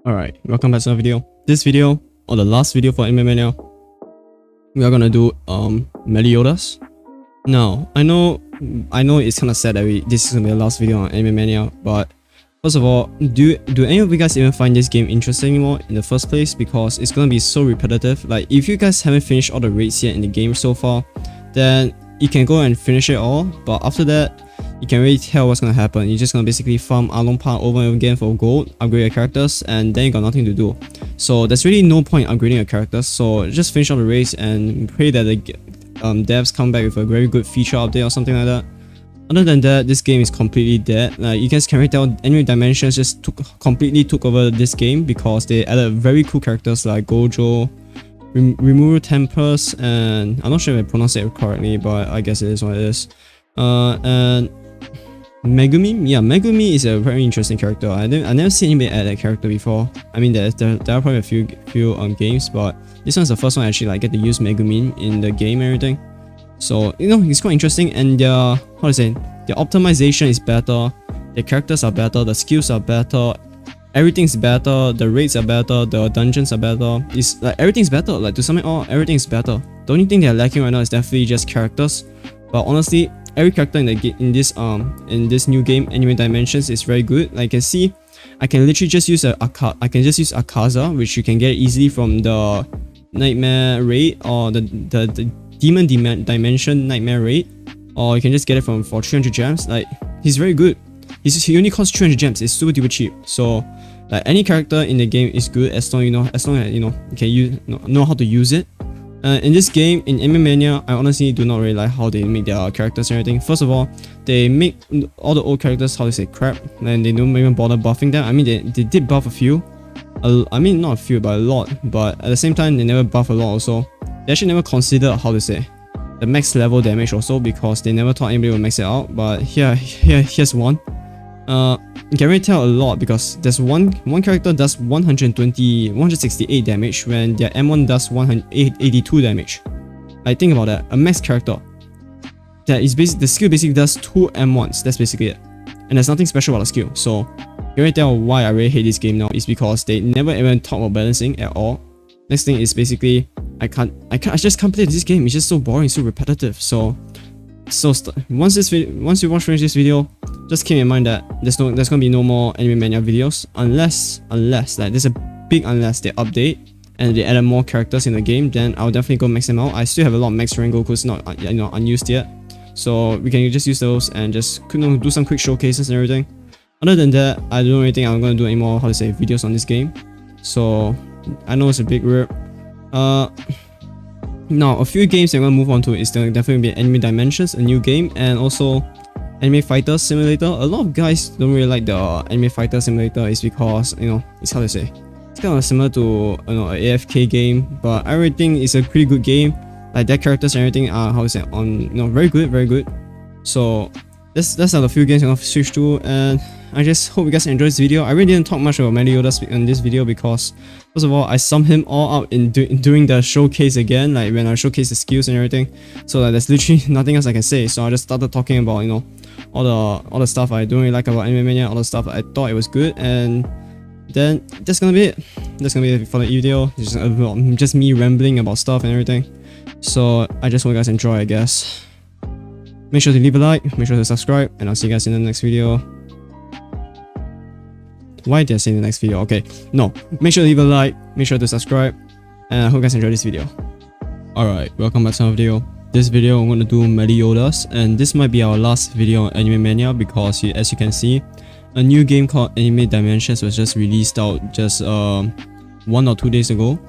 Alright, welcome back to the video. This video, or the last video for Anime Mania, we are gonna do Meliodas. Now, I know it's kinda sad that this is gonna be the last video on Anime Mania, but first of all, do any of you guys even find this game interesting anymore in the first place? Because it's gonna be so repetitive. Like, if you guys haven't finished all the raids yet in the game so far, then you can go and finish it all, but after that, you can really tell what's gonna happen. You're just gonna basically farm Along Park over and over again for gold, upgrade your characters, and then you got nothing to do. So there's really no point upgrading your characters, so just finish all the raids and pray that the devs come back with a very good feature update or something like that. Other than that, this game is completely dead. Like, you guys can already tell Anime Dimensions just completely took over this game because they added very cool characters like Gojo, Rimuru Tempest, and I'm not sure if I pronounced it correctly, but I guess it is what it is. And Megumi? Yeah, Megumi is a very interesting character. I never seen anybody add that character before. I mean, there are probably a few games, but this one's the first one I actually get to use Megumi in the game and everything. So, you know, it's quite interesting, and their optimization is better, the characters are better, the skills are better, everything's better, the raids are better, the dungeons are better. It's like everything's better. Like, to sum it all, everything's better. The only thing they're lacking right now is definitely just characters. But honestly, every character in this new game, Anime Dimensions, is very good. Like, you can see, I can literally just use Akaza, which you can get easily from the Nightmare raid or the Demon Dimension Nightmare raid, or you can just get it for 300 gems. Like, he's very good. He only costs 300 gems. It's super duper cheap. So, like, any character in the game is good as long as you can know how to use it. In this game, in Anime Mania, I honestly do not really like how they make their characters and everything. First of all, they make all the old characters, how to say, crap, and they don't even bother buffing them. I mean, they did buff a few. I mean, not a few, but a lot. But at the same time, they never buff a lot also. They actually never considered, how to say, the max level damage also, because they never thought anybody would max it out. But here's one. You can really tell a lot because there's one character does 168 damage when their M1 does 182 damage. Like, think about that. A max character that is the skill basically does 2 M1s. That's basically it. And there's nothing special about the skill. So you can really tell why I really hate this game now is because they never even talk about balancing at all. Next thing is basically I just can't play this game. It's just so boring, so repetitive. So once you finish this video, just keep in mind that there's gonna be no more Anime Mania videos unless like there's a big unless they update and they add more characters in the game. Then I'll definitely go max them out. I still have a lot of max Rengoku's not unused yet, so we can just use those and just do some quick showcases and everything. Other than that, I don't really think I'm gonna do any more videos on this game. So I know it's a big rip. Now, a few games I'm going to move on to is definitely be Anime Dimensions, a new game, and also Anime Fighter Simulator. A lot of guys don't really like the Anime Fighter Simulator is because, it's how to say, it's kind of similar to, an AFK game, but I really think it's a pretty good game. Like, their characters and everything are, very good. So, that's a few games I'm going to switch to, and I just hope you guys enjoyed this video. I really didn't talk much about Meliodas in this video because, first of all, I summed him all out in doing the showcase again, like when I showcase the skills and everything. So like, there's literally nothing else I can say. So I just started talking about, all the stuff I don't really like about Anime Mania, all the stuff I thought it was good, and then that's gonna be it. That's gonna be it for the video. It's just me rambling about stuff and everything. So I just hope you guys enjoy, I guess. Make sure to leave a like, make sure to subscribe, and I'll see you guys in the next video. Why did I say in the next video? Okay, no. Make sure to leave a like, make sure to subscribe, and I hope you guys enjoy this video. Alright, welcome back to another video. This video I'm going to do Meliodas, and this might be our last video on Anime Mania because as you can see, a new game called Anime Dimensions was just released out just 1 or 2 days ago.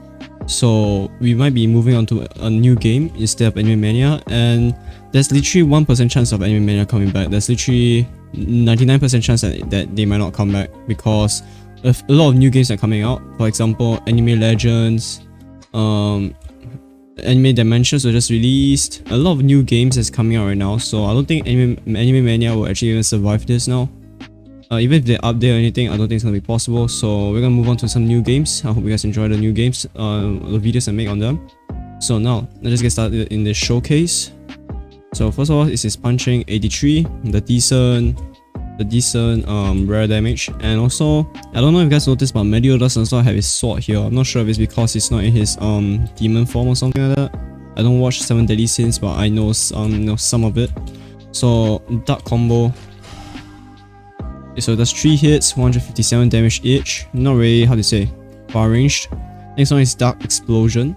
So we might be moving on to a new game instead of Anime Mania, and there's literally 1% chance of Anime Mania coming back. There's literally 99% chance that they might not come back because a lot of new games are coming out. For example, Anime Legends, Anime Dimensions were just released. A lot of new games is coming out right now, so I don't think Anime Mania will actually even survive this now. Even if they update or anything, I don't think it's gonna be possible. So we're gonna move on to some new games. I hope you guys enjoy the new games, the videos I make on them. So now, let's just get started in the showcase. So first of all, this is punching 83, the decent the decent rare damage. And also, I don't know if you guys noticed, but Meliodas does not have his sword here. I'm not sure if it's because he's not in his demon form or something like that. I don't watch 7 Deadly Sins, but I know some of it. So dark combo. So that's 3 hits, 157 damage each. Not really, how to say, far ranged. Next one is Dark Explosion.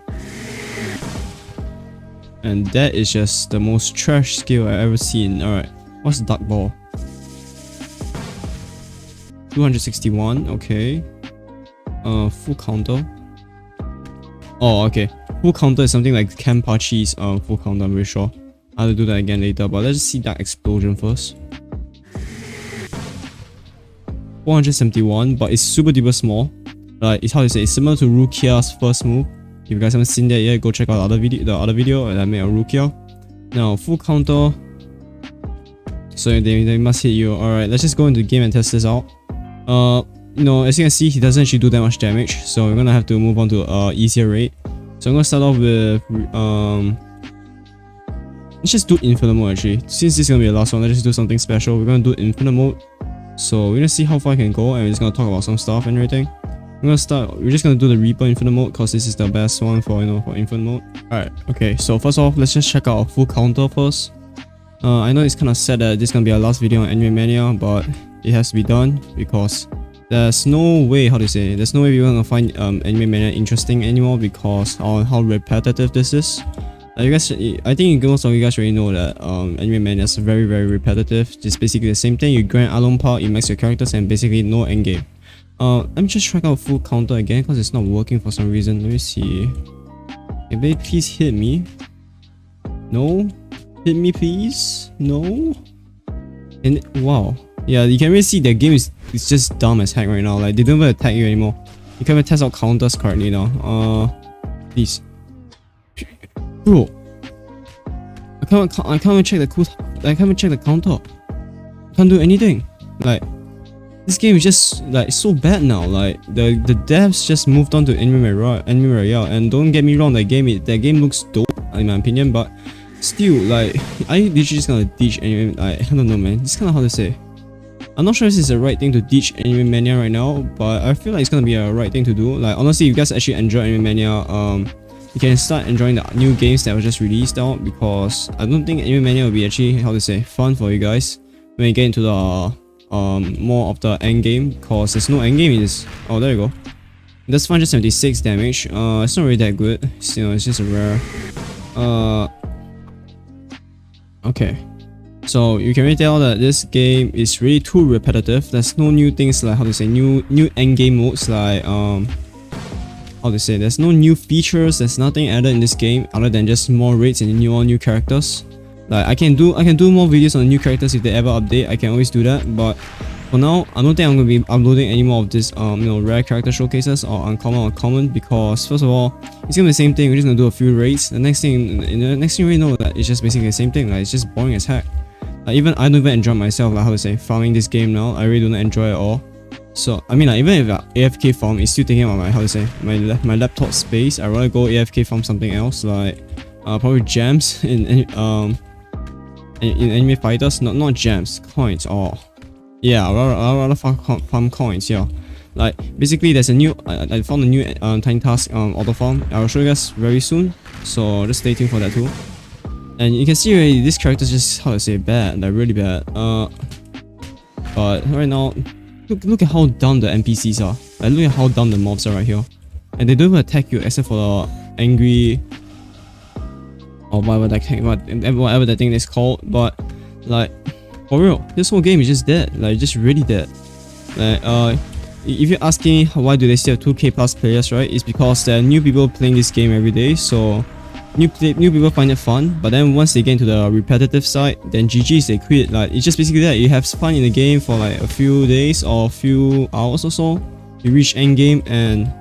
And that is just the most trash skill I've ever seen. Alright, what's Dark Ball? 261, okay. Full counter. Oh, okay. Full counter is something like Kenpachi's full counter, I'm very sure. I'll do that again later, but let's just see Dark Explosion first. 471, but it's super duper small. Like, it's how to say, it's similar to Rukia's first move. If you guys haven't seen that yet, go check out the other video that I made on Rukia. Now, full counter. So they must hit you. Alright, let's just go into the game and test this out. You know, as you can see, he doesn't actually do that much damage, so we're gonna have to move on to easier rate. So I'm gonna start off with let's just do infinite mode actually. Since this is gonna be the last one, let's just do something special. We're gonna do infinite mode. So we're gonna see how far I can go, and we're just gonna talk about some stuff and everything. We're just gonna do the Reaper infinite mode because this is the best one for for infinite mode. Alright, okay, so first off, let's just check out our full counter first. I know it's kind of sad that this is gonna be our last video on Anime Mania, but it has to be done because there's no way, there's no way we're gonna find Anime Mania interesting anymore because of how repetitive this is. You guys, I think most of you guys already know that Anime Mania is very repetitive. It's basically the same thing. You grind Alone Power, you max your characters, and basically no endgame. Let me just try out full counter again because it's not working for some reason. Let me see. Maybe please hit me. No, hit me please. No. And wow, yeah, you can really see the game is just dumb as heck right now. Like they don't even attack you anymore. You can't even test out counters currently now. Please. Bro, I can't even check the counter. Can't do anything. Like this game is just like so bad now. Like the devs just moved on to Anime Royale, and don't get me wrong, that game looks dope in my opinion, but still, like I literally just gonna ditch anime. Like, I don't know, man. It's kind of hard to say. I'm not sure if this is the right thing to ditch Anime Mania right now, but I feel like it's gonna be a right thing to do. Like honestly, if you guys actually enjoy Anime Mania, you can start enjoying the new games that were just released out, because I don't think Anime Mania will be actually fun for you guys when you get into the more of the end game, because there's no end game in this. Oh, there you go. That's 576 damage. It's not really that good. You know, it's just a rare. Okay. So you can really tell that this game is really too repetitive. There's no new things like new end game modes like there's no new features. There's nothing added in this game other than just more raids and new characters. Like I can do more videos on new characters if they ever update. I can always do that, but for now I don't think I'm gonna be uploading any more of this rare character showcases or uncommon or common, because first of all, it's gonna be the same thing. We're just gonna do a few raids. The next thing you really know that it's just basically the same thing. Like it's just boring as heck. Like even I don't even enjoy myself, like farming this game now. I really don't enjoy it at all. So I mean, like even if AFK farm is still taking up my laptop space, I'd rather go AFK farm something else, like probably gems in Anime Fighters. Not gems, coins. Oh yeah, I'd rather farm coins. Yeah, like basically there's a new I found a new tiny task auto farm. I'll show you guys very soon, so just stay tuned for that too. And you can see already this character is just bad, like really bad. But right now, look at how dumb the NPCs are. Like look at how dumb the mobs are right here, and they don't even attack you except for the angry or whatever that thing is called. But like for real, this whole game is just dead. Like just really dead. Like if you're asking why do they still have 2k plus players, right? It's because there are new people playing this game every day. So new people find it fun, but then once they get into the repetitive side, then GG's, they quit. Like it's just basically that you have fun in the game for like a few days or a few hours or so. You reach end game and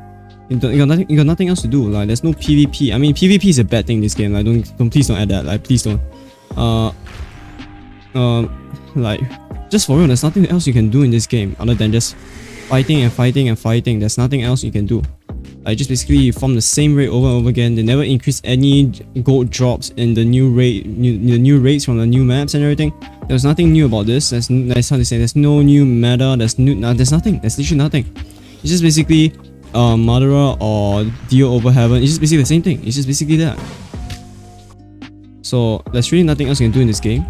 you got nothing else to do. Like there's no PvP. I mean, PvP is a bad thing in this game. Like please don't add that. Like please don't. Like just for real, there's nothing else you can do in this game other than just fighting and fighting and fighting. There's nothing else you can do. Like just basically farm the same raid over and over again. They never increase any gold drops in the new raid, the new raids from the new maps and everything. There's nothing new about this. That's how they say. There's no new meta. There's nothing. There's literally nothing. It's just basically Murderer or Deal over Heaven. It's just basically the same thing. It's just basically that. So there's really nothing else you can do in this game.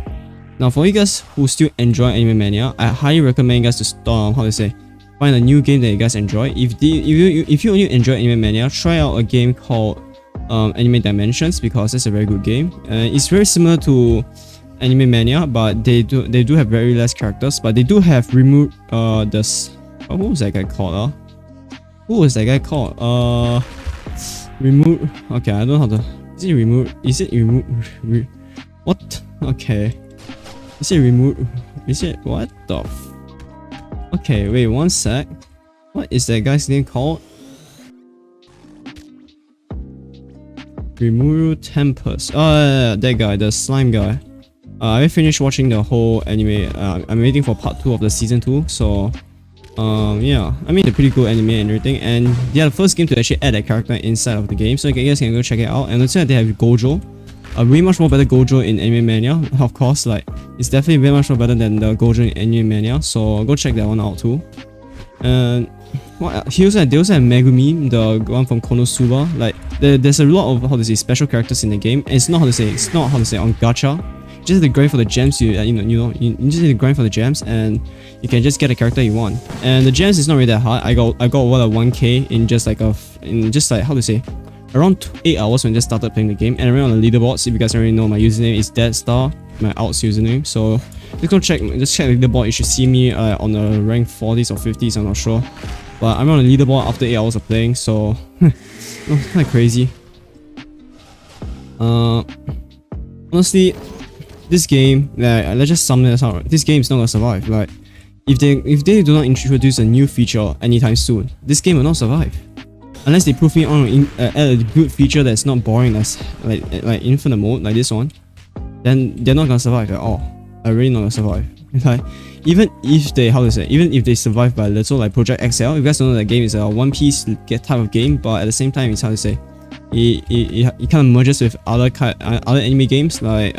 Now for you guys who still enjoy Anime Mania, I highly recommend you guys to find a new game that you guys enjoy. If you only enjoy Anime Mania, try out a game called Anime Dimensions, because it's a very good game. It's very similar to Anime Mania, but they do have very less characters, but they do have removed what was that guy called? Who was that guy called? Remove. Okay, I don't know how to. Is it remove? Is it remove? What? Okay. Is it remove? Is it what the? Okay, wait one sec. What is that guy's name called? Rimuru Tempest. Oh yeah, that guy, the slime guy. I finished watching the whole anime. I'm waiting for part 2 of the season 2. So, yeah, I mean, they're pretty cool anime and everything. And they are the first game to actually add that character inside of the game. So you guys can go check it out. And let's say they have Gojo. A way much more better Gojo in Anime Mania. Of course, like it's definitely way much more better than the Gojo in Anime Mania. So go check that one out too. And what they also have Megumi, the one from Konosuba. Like there's a lot of special characters in the game. And it's not on gacha. You just have to grind for the gems. You just need to grind for the gems, and you can just get a character you want. And the gems is not really that hard. I got over 1k in just like around 8 hours when I just started playing the game. And around on the leaderboards, if you guys already know, my username is Deadstar, my outs username. So just check the leaderboard. You should see me on the rank 40s or 50s, I'm not sure. But I'm on the leaderboard after 8 hours of playing, so kind of crazy. Honestly, this game, let's just sum this out. This game is not gonna survive. Like, if they do not introduce a new feature anytime soon, this game will not survive. Unless they prove me on add a good feature that's not boring, as like infinite mode like this one, then they're not gonna survive at all. They're really not gonna survive. Like, even if they survive by a little, like Project XL. If you guys don't know, that game is a One Piece type of game, but at the same time, it's it kind of merges with other anime games like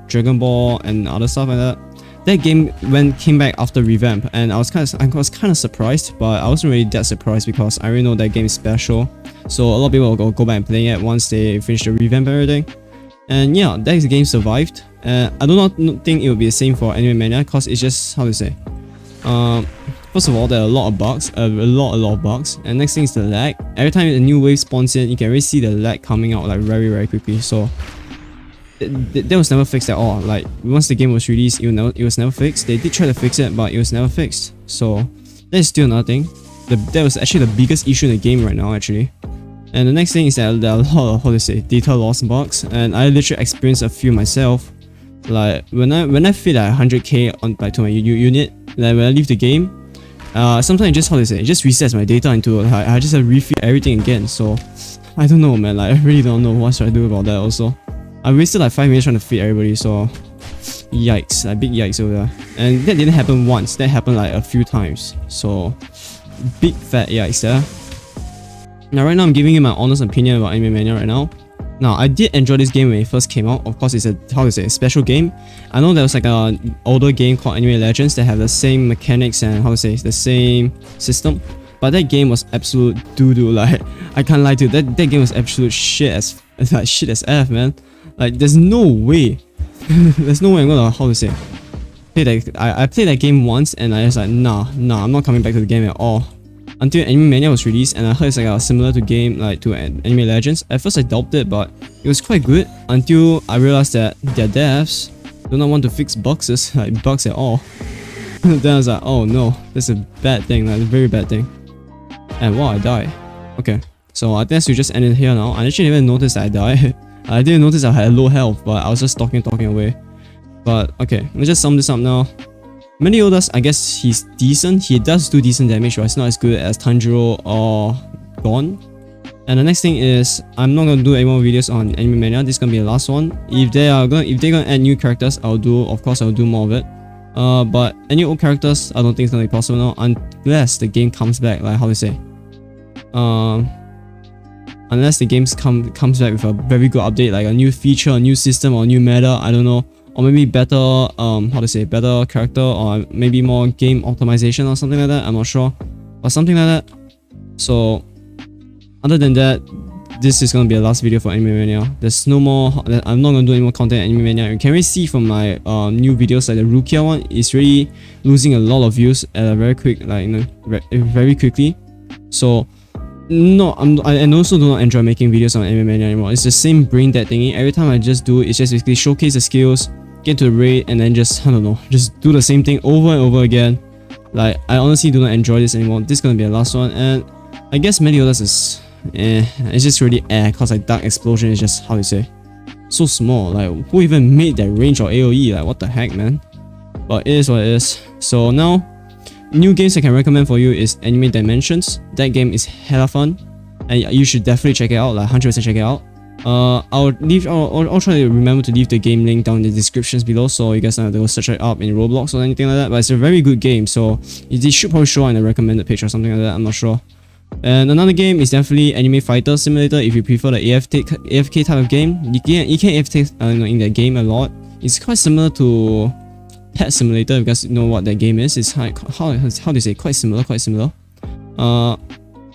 Dragon Ball and other stuff like that. That game came back after revamp, and I was kind of surprised, but I wasn't really that surprised because I already know that game is special. So a lot of people will go back and play it once they finish the revamp and everything. And yeah, that game survived. I do not think it will be the same for Anime Mania, because it's just first of all, there are a lot of bugs, a lot of bugs. And next thing is the lag. Every time a new wave spawns in, you can really see the lag coming out like very quickly. So that was never fixed at all. Like, once the game was released, it was never fixed. They did try to fix it, but it was never fixed. So that is still nothing. That was actually the biggest issue in the game right now, actually. And the next thing is that there are a lot of data loss bugs, and I literally experienced a few myself. Like when I fit like 100k to my unit, like when I leave the game, sometimes it just resets my data into I just have to refeed everything again. So I don't know, man. Like, I really don't know what should I do about that. Also, I wasted like 5 minutes trying to feed everybody, so yikes, like big yikes over there. And that didn't happen once, that happened like a few times. So big fat yikes there. Now right now I'm giving you my honest opinion about Anime Mania right now. Now I did enjoy this game when it first came out. Of course, it's a special game. I know there was like an older game called Anime Legends that have the same mechanics and the same system. But that game was absolute doo-doo. Like, I can't lie to you, that game was absolute shit as F, man. Like, there's no way. There's no way I'm gonna, I played that game once and I was like, nah, I'm not coming back to the game at all. Until Anime Mania was released, and I heard it's like similar to Anime Legends. At first I doubted it, but it was quite good until I realized that their devs do not want to fix bugs at all. Then I was like, oh no, that's a bad thing, like a very bad thing. And wow, I died. Okay, so I guess we just end it here now. I actually didn't even notice that I died. I didn't notice I had low health, but I was just talking away. But okay, let's just sum this up now. Meliodas, I guess he's decent. He does do decent damage, but it's not as good as Tanjiro or Gon. And the next thing is, I'm not gonna do any more videos on Anime Mania. This is gonna be the last one. If they're gonna add new characters, I'll do more of it. But any old characters, I don't think it's gonna be possible now unless the game comes back. Like, how to say? unless the games comes back with a very good update, like a new feature, a new system, or a new meta, I don't know, or maybe better how to say, better character, or maybe more game optimization or something like that. I'm not sure, or something like that. So other than that, this is gonna be the last video for Anime Mania. There's no more. I'm not gonna do any more content at Anime Mania. You can really see from my new videos, like the Rukia one is really losing a lot of views at a very quick, like, you know, very quickly. So no, I also do not enjoy making videos on Anime Mania anymore. It's the same brain dead thingy. Every time I just do it, it's just basically showcase the skills, get to the raid, and then just, I don't know, just do the same thing over and over again. Like, I honestly do not enjoy this anymore. This is gonna be the last one, and I guess Meliodas is it's just really cause like Dark Explosion is just, how to say, so small. Like, who even made that range or AoE? Like, what the heck, man? But it is what it is. So now, new games I can recommend for you is Anime Dimensions. That game is hella fun, and you should definitely check it out. Like 100% check it out. I'll try to remember to leave the game link down in the descriptions below, so you guys don't have to go search it up in Roblox or anything like that. But it's a very good game, so it should probably show on the recommended page or something like that. I'm not sure. And another game is definitely Anime Fighter Simulator. If you prefer the AFK type of game, you can AFK in that game a lot. It's quite similar to Pet Simulator, if you guys know what that game is. It's how do you say, quite similar.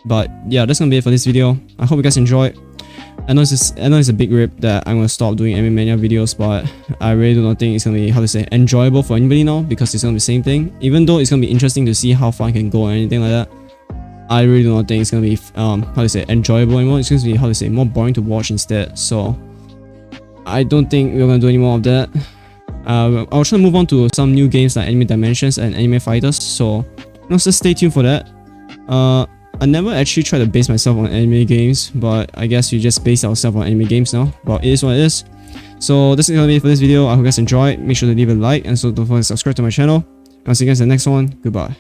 But yeah, that's gonna be it for this video. I hope you guys enjoyed. I know it's a big rip that I'm gonna stop doing Anime Mania videos, but I really do not think it's gonna be, how to say, enjoyable for anybody now, because it's gonna be the same thing. Even though it's gonna be interesting to see how far I can go or anything like that, I really do not think it's gonna be how to say, enjoyable anymore. It's gonna be, how to say, more boring to watch instead. So I don't think we're gonna do any more of that. I'll try to move on to some new games like Anime Dimensions and Anime Fighters, so just stay tuned for that. I never actually tried to base myself on anime games, but I guess we just base ourselves on anime games now. But it is what it is. So this is gonna be it for this video. I hope you guys enjoyed. Make sure to leave a like, and so don't forget to subscribe to my channel. I'll see you guys in the next one. Goodbye.